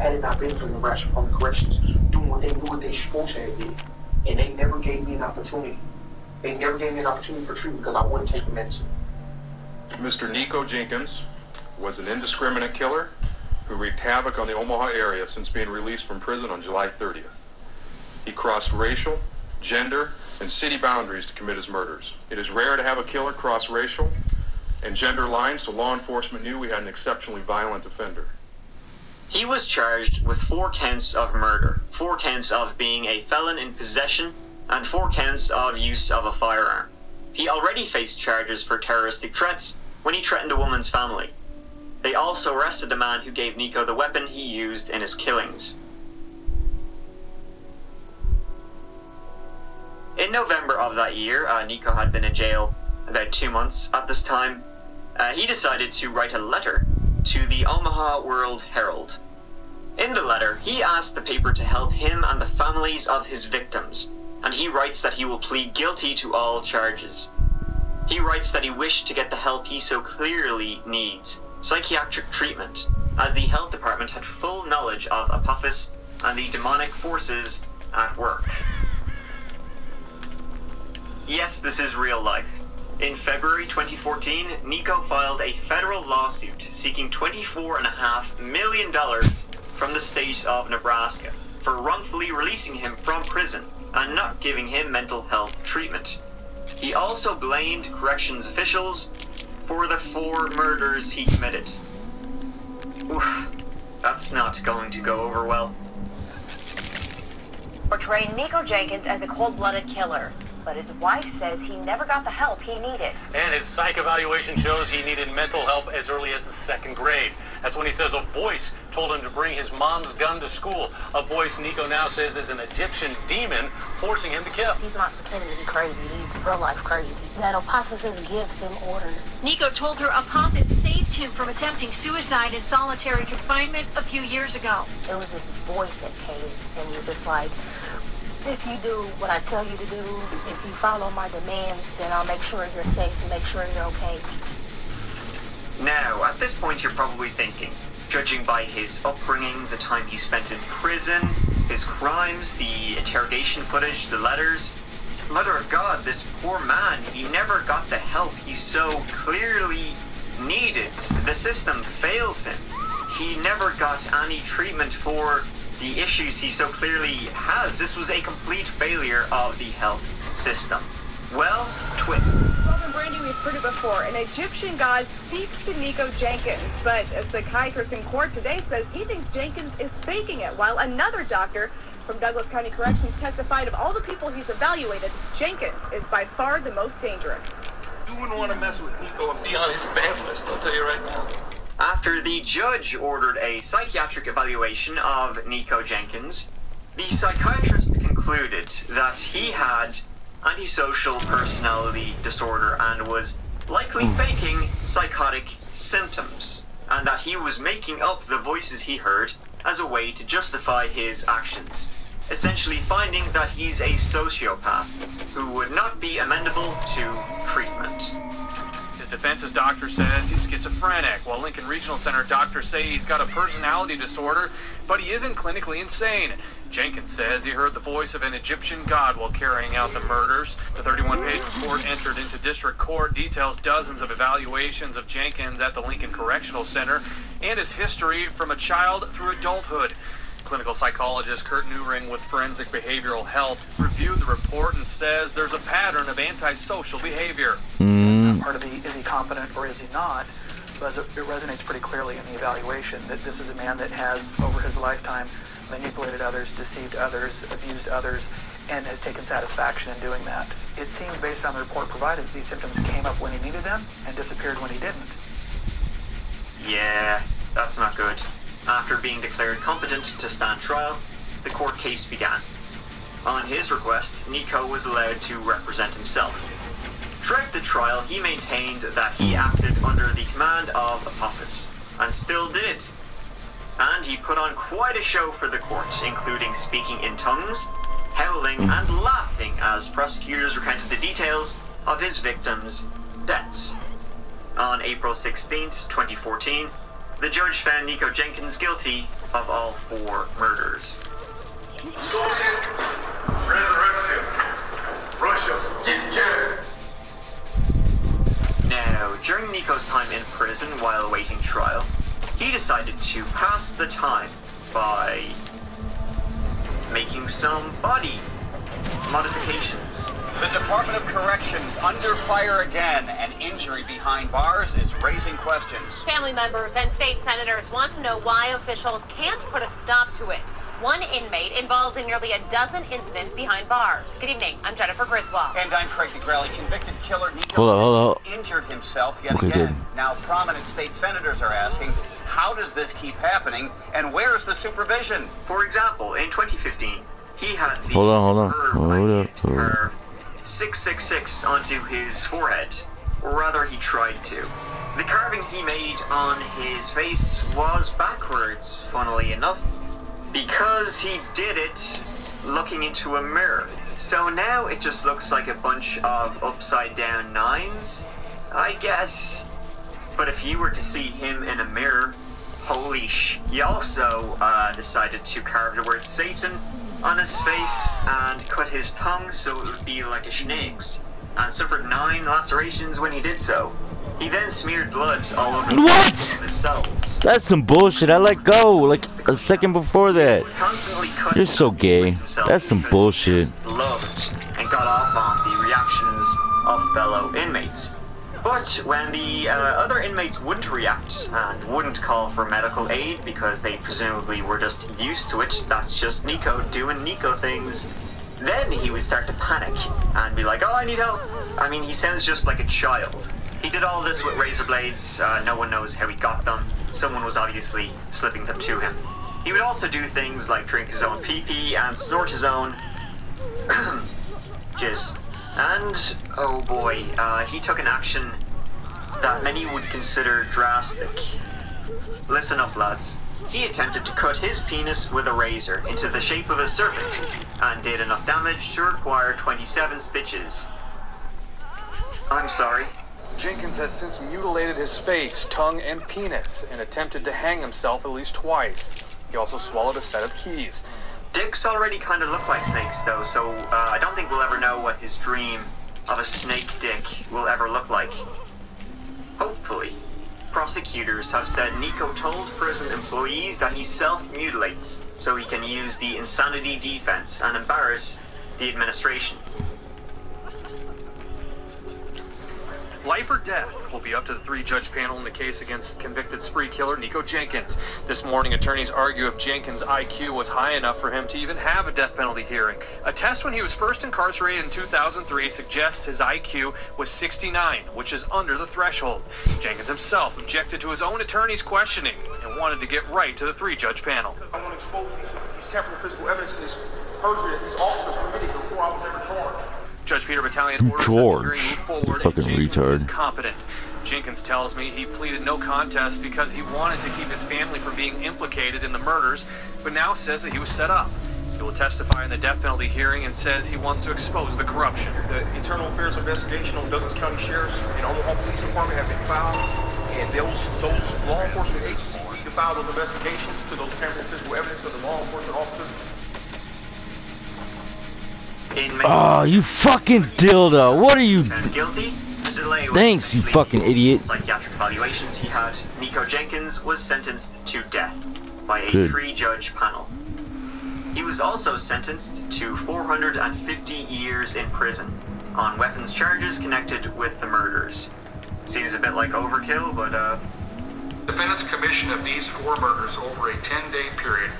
had it not been for the Nebraska Department of Corrections doing what they knew what they supposed to have did. And they never gave me an opportunity. They never gave me an opportunity for treatment because I wouldn't take the medicine. Mr. Nico Jenkins was an indiscriminate killer who wreaked havoc on the Omaha area since being released from prison on July 30th. He crossed racial, gender, and city boundaries to commit his murders. It is rare to have a killer cross racial and gender lines, so law enforcement knew we had an exceptionally violent offender. He was charged with 4 counts of murder, 4 counts of being a felon in possession, and 4 counts of use of a firearm. He already faced charges for terroristic threats when he threatened a woman's family. They also arrested the man who gave Nico the weapon he used in his killings. In November of that year, Nico had been in jail about 2 months at this time. He decided to write a letter to the Omaha World Herald. In the letter, he asked the paper to help him and the families of his victims, and he writes that he will plead guilty to all charges. He writes that he wished to get the help he so clearly needs, psychiatric treatment, as the health department had full knowledge of Apophis and the demonic forces at work. Yes, this is real life. In February 2014, Nico filed a federal lawsuit seeking $24.5 million from the state of Nebraska for wrongfully releasing him from prison and not giving him mental health treatment. He also blamed corrections officials for the 4 murders he committed. Oof, that's not going to go over well. Portraying Nico Jenkins as a cold-blooded killer, but his wife says he never got the help he needed. And his psych evaluation shows he needed mental help as early as the 2nd grade. That's when he says a voice told him to bring his mom's gun to school. A voice Nico now says is an Egyptian demon forcing him to kill. He's not pretending to be crazy. He's real life crazy. That Apophis gives him orders. Nico told her Apophis saved him from attempting suicide in solitary confinement a few years ago. It was this voice that came, and he was just like, if you do what I tell you to do, if you follow my demands, then I'll make sure you're safe and make sure you're okay. Now, at this point you're probably thinking, judging by his upbringing, the time he spent in prison, his crimes, the interrogation footage, the letters, Mother of God, this poor man, he never got the help he so clearly needed. The system failed him. He never got any treatment for the issues he so clearly has. This was a complete failure of the health system. Well, twist. Well, and Brandy, we've heard it before. An Egyptian god speaks to Nico Jenkins, but a psychiatrist in court today says he thinks Jenkins is faking it, while another doctor from Douglas County Corrections testified of all the people he's evaluated, Jenkins is by far the most dangerous. You wouldn't want to mess with Nico and be on his bad list, I'll tell you right now. After the judge ordered a psychiatric evaluation of Nico Jenkins, the psychiatrist concluded that he had antisocial personality disorder and was likely faking psychotic symptoms, and that he was making up the voices he heard as a way to justify his actions, essentially finding that he's a sociopath who would not be amenable to treatment. His defense's doctor says he's schizophrenic, while Lincoln Regional Center doctors say he's got a personality disorder, but he isn't clinically insane. Jenkins says he heard the voice of an Egyptian god while carrying out the murders. The 31-page report entered into district court details dozens of evaluations of Jenkins at the Lincoln Correctional Center and his history from a child through adulthood. Clinical psychologist Kurt Newring with Forensic Behavioral Health reviewed the report and says there's a pattern of antisocial behavior. That's not part of the is he competent or is he not, but it resonates pretty clearly in the evaluation that this is a man that has, over his lifetime, manipulated others, deceived others, abused others, and has taken satisfaction in doing that. It seems, based on the report provided, these symptoms came up when he needed them and disappeared when he didn't. Yeah, that's not good. After being declared competent to stand trial, the court case began. On his request, Nico was allowed to represent himself. Throughout the trial, he maintained that he acted under the command of Apophis, and still did. And he put on quite a show for the court, including speaking in tongues, howling, and laughing as prosecutors recounted the details of his victims' deaths. On April 16, 2014, The judge found Nico Jenkins guilty of all 4 murders. Now, during Nico's time in prison while awaiting trial, he decided to pass the time by making some body modifications. The Department of Corrections under fire again. An injury behind bars is raising questions. Family members and state senators want to know why officials can't put a stop to it. One inmate involved in nearly a dozen incidents behind bars. Good evening, I'm Jennifer Griswold. And I'm Craig DeGrelli. Convicted killer Nico Hold on. injured himself yet Okay, again. good. Now prominent state senators are asking, how does this keep happening, and where's the supervision? For example, in 2015, he had the Hold on. Hold up. 666 onto his forehead, or rather he tried to. The carving he made on his face was backwards, funnily enough, because he did it looking into a mirror. So now it just looks like a bunch of upside down 9s, I guess. But if you were to see him in a mirror, holy sh... He also decided to carve the word Satan on his face and cut his tongue so it would be like a snake's, and suffered 9 lacerations when he did so. He then smeared blood all over his cells. That's some bullshit. I let go like a second before that. Constantly cut You're so gay. That's some bullshit. Loved and got off on the reactions of fellow inmates. But when the other inmates wouldn't react and wouldn't call for medical aid because they presumably were just used to it, that's just Nico doing Nico things, then he would start to panic and be like, oh, I need help. I mean, he sounds just like a child. He did all this with razor blades. No one knows how he got them. Someone was obviously slipping them to him. He would also do things like drink his own pee-pee and snort his own jizz. And, oh boy, he took an action that many would consider drastic. Listen up, lads. He attempted to cut his penis with a razor into the shape of a serpent, and did enough damage to require 27 stitches. I'm sorry. Jenkins has since mutilated his face, tongue, and penis, and attempted to hang himself at least twice. He also swallowed a set of keys. Dicks already kind of look like snakes, though, so I don't think we'll ever know what his dream of a snake dick will ever look like. Hopefully. Prosecutors have said Nico told prison employees that he self-mutilates so he can use the insanity defense and embarrass the administration. Life or death will be up to the 3-judge panel in the case against convicted spree killer Nico Jenkins. This morning, attorneys argue if Jenkins' IQ was high enough for him to even have a death penalty hearing. A test when he was first incarcerated in 2003 suggests his IQ was 69, which is under the threshold. Jenkins himself objected to his own attorney's questioning and wanted to get right to the 3-judge panel. I want to expose these temporal physical evidence and this perjury that these officers committed before I was ever charged. Judge Peter Battalion orders that the hearing move forward, and Jenkins is competent. Jenkins tells me he pleaded no contest because he wanted to keep his family from being implicated in the murders, but now says that he was set up. He will testify in the death penalty hearing and says he wants to expose the corruption. The internal affairs investigation on Douglas County Sheriff's and Omaha Police Department have been filed, and those law enforcement agencies need to file those investigations to those temporal physical evidence of the law enforcement officers. Oh, you fucking dildo. What are you? Guilty? Thanks, you fucking idiot. Psychiatric evaluations he had. Nico Jenkins was sentenced to death by a 3-judge panel. He was also sentenced to 450 years in prison on weapons charges connected with the murders. Seems a bit like overkill, but Defendant's commission of these 4 murders over a 10-day period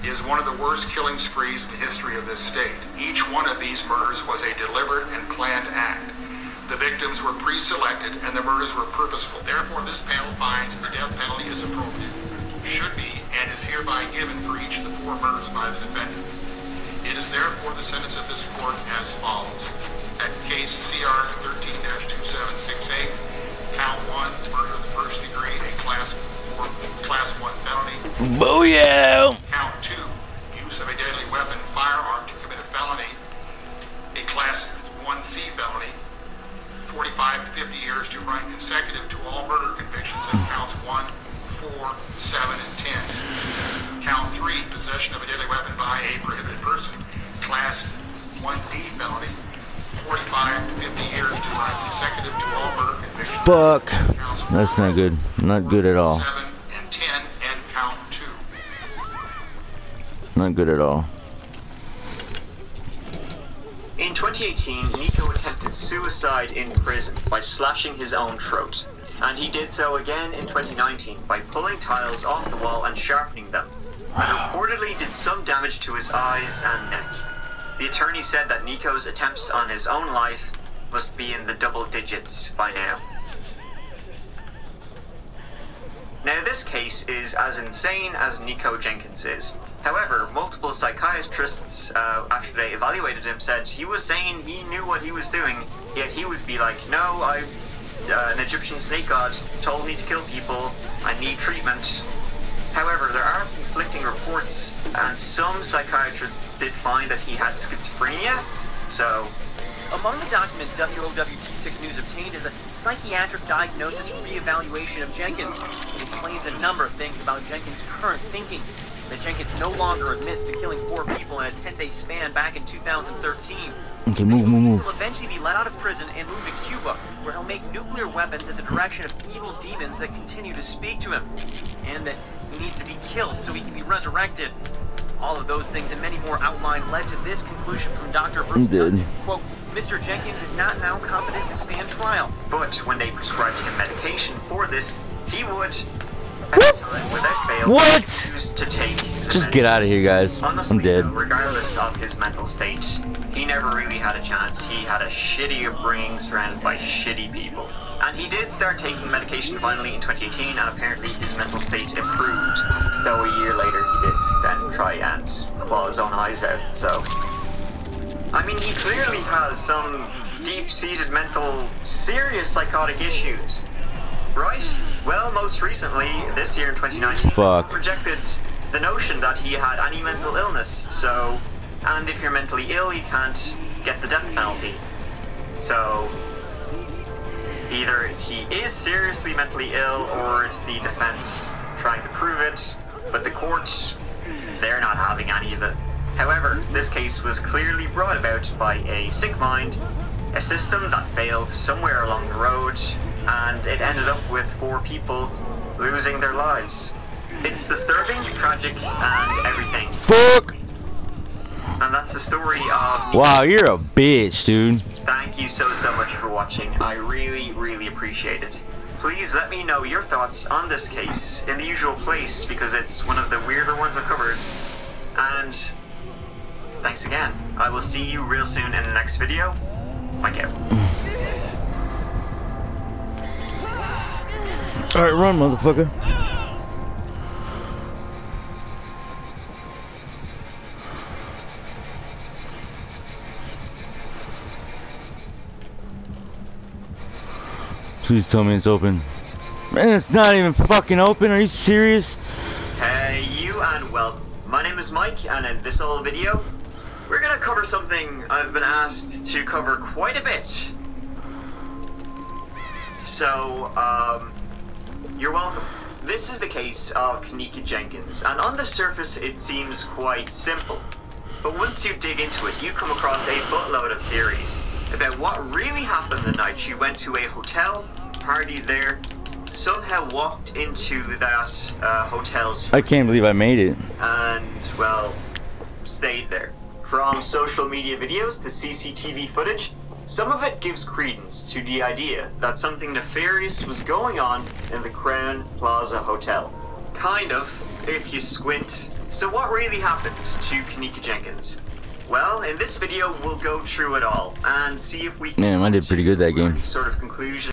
is one of the worst killing sprees in the history of this state. Each one of these murders was a deliberate and planned act. The victims were pre-selected and the murders were purposeful. Therefore, this panel finds the death penalty is appropriate, should be, and is hereby given for each of the 4 murders by the defendant. It is therefore the sentence of this court as follows. At case CR 13-2768, count 1, murder of the first degree, a class 1 felony. Booyah! Count 2, use of a deadly weapon, firearm to commit a felony, a class 1C felony, 45 to 50 years to run consecutive to all murder convictions in counts 1, 4, 7, and 10. Count 3, possession of a deadly weapon by a prohibited person. Class 1D felony. 45 to 50 years to life consecutive to all murder convictions. Fuck. That's not good. Not good at all. 7 and 10 and count 2. Not good at all. In 2018, Nico attempted suicide in prison by slashing his own throat. And he did so again in 2019 by pulling tiles off the wall and sharpening them. And reportedly did some damage to his eyes and neck. The attorney said that Nico's attempts on his own life must be in the double digits by now. Now this case is as insane as Nico Jenkins is. However, multiple psychiatrists, after they evaluated him, said he was sane, he knew what he was doing, yet he would be like, no, an Egyptian snake god told me to kill people, I need treatment. However, there are conflicting reports, and some psychiatrists did find that he had schizophrenia, so... Among the documents WOWT6 News obtained is a psychiatric diagnosis re-evaluation of Jenkins. It explains a number of things about Jenkins' current thinking. That Jenkins no longer admits to killing 4 people in a 10-day span back in 2013. Okay, move. He'll eventually be let out of prison and move to Cuba, where he'll make nuclear weapons in the direction of evil demons that continue to speak to him. And that he needs to be killed so he can be resurrected. All of those things and many more outlined led to this conclusion from Dr. Bruce Duncan. Quote, Mr. Jenkins is not now competent to stand trial. But when they prescribed him medication for this, he would... without fail, choose to take Just get out of here, guys. Honestly, I'm dead. Regardless of his mental state, he never really had a chance. He had a shitty upbringing surrounded by shitty people. And he did start taking medication finally in 2018, and apparently his mental state improved. Though a year later he did then try and claw his own eyes out, so... I mean, he clearly has some deep-seated mental, serious psychotic issues. Right? Well, most recently, this year in 2019, projected the notion that he had any mental illness, so... And if you're mentally ill, you can't get the death penalty. So... Either he is seriously mentally ill, or it's the defense trying to prove it, but the court, they're not having any of it. However, this case was clearly brought about by a sick mind, a system that failed somewhere along the road, and it ended up with 4 people losing their lives. It's disturbing, tragic, and everything. Fuck! And that's the story of... Wow, you're a bitch, dude. Thank you so much for watching. I really appreciate it. Please let me know your thoughts on this case in the usual place, because it's one of the weirder ones I've covered. And thanks again. I will see you real soon in the next video. Thank you. Alright, run, motherfucker. Please tell me it's open. Man, it's not even fucking open. Are you serious? Hey, you, and well, my name is Mike, and in this little video, we're gonna cover something I've been asked to cover quite a bit. So, you're welcome. This is the case of Kenneka Jenkins, and on the surface it seems quite simple. But once you dig into it, you come across a buttload of theories about what really happened the night she went to a hotel, partied there, somehow walked into that hotel's... I can't believe I made it. And, well, stayed there. From social media videos to CCTV footage, some of it gives credence to the idea that something nefarious was going on in the Crown Plaza Hotel. Kind of, if you squint. So what really happened to Kenneka Jenkins? Well, in this video, we'll go through it all and see if we can... Man, I did pretty good that game. Sort of conclusion.